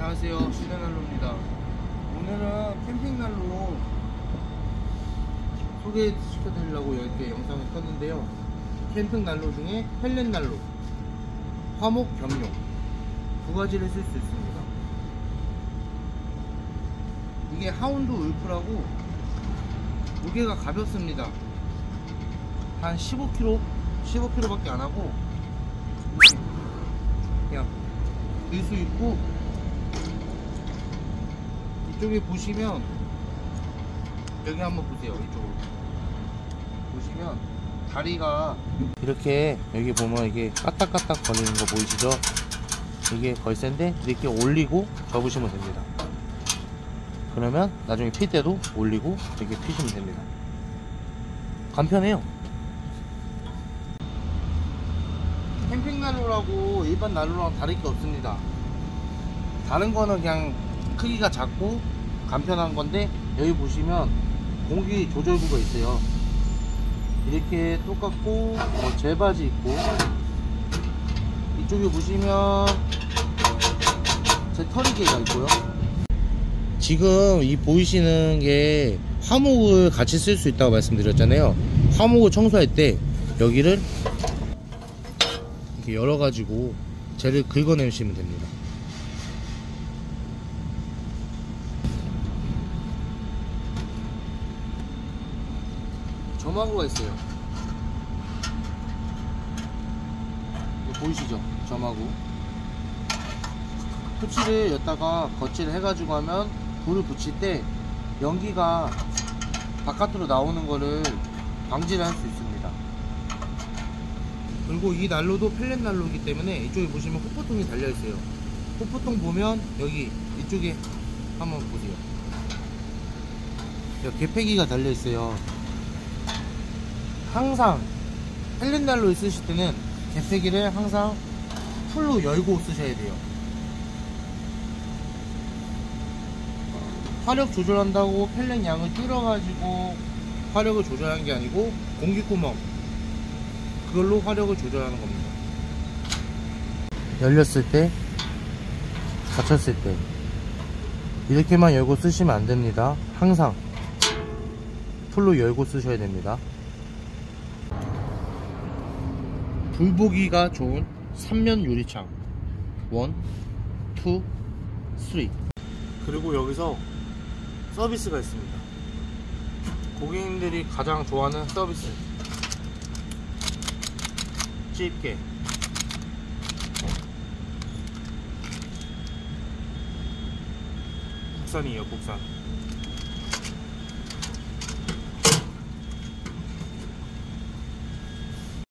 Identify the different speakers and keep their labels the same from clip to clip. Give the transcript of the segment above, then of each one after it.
Speaker 1: 안녕하세요, 시대난로입니다. 오늘은 캠핑난로 소개시켜드리려고 이렇게 영상을 켰는데요. 캠핑난로 중에 펠렛난로, 화목 겸용 두 가지를 쓸 수 있습니다. 이게 하운드 울프라고 무게가 가볍습니다. 한 15kg 밖에 안 하고 이렇게 그냥 들 수 있고, 이쪽에 보시면 여기 한번 보세요. 이쪽으로 보시면 다리가 이렇게, 여기 보면 이게 까딱까딱 거리는 거 보이시죠? 이게 걸쇠인데 이렇게 올리고 접으시면 됩니다. 그러면 나중에 필 때도 올리고 이렇게 피시면 됩니다. 간편해요. 캠핑 난로라고 일반 난로랑 다를 게 없습니다. 다른 거는 그냥 크기가 작고 간편한 건데, 여기 보시면 공기 조절구가 있어요. 이렇게 똑같고 뭐 젤바지 있고, 이쪽에 보시면 제 털이개가 있고요. 지금 이 보이시는 게 화목을 같이 쓸 수 있다고 말씀드렸잖아요. 화목을 청소할 때 여기를 이렇게 열어가지고 젤을 긁어내시면 됩니다. 점화구가 있어요. 이거 보이시죠? 점화구. 토치를 여기다가 거치를 해가지고 하면 불을 붙일 때 연기가 바깥으로 나오는 거를 방지를 할 수 있습니다. 그리고 이 난로도 펠렛 난로이기 때문에 이쪽에 보시면 호포통이 달려 있어요. 호포통 보면 여기 이쪽에 한번 보세요. 여기 개폐기가 달려 있어요. 항상 펠렛 난로 쓰실 때는 개폐기를 항상 풀로 열고 쓰셔야 돼요. 화력 조절한다고 펠렛 양을 줄여가지고 화력을 조절하는 게 아니고, 공기구멍 그걸로 화력을 조절하는 겁니다. 열렸을 때, 닫혔을 때 이렇게만 열고 쓰시면 안 됩니다. 항상 풀로 열고 쓰셔야 됩니다. 불보기가 좋은 3면 유리창 1, 2, 3. 그리고 여기서 서비스가 있습니다. 고객님들이 가장 좋아하는 서비스, 집게. 국산이에요, 국산.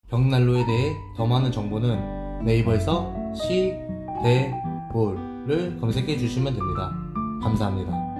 Speaker 1: 벽난로에 대해 더 많은 정보는 네이버에서 시대볼을 검색해 주시면 됩니다. 감사합니다.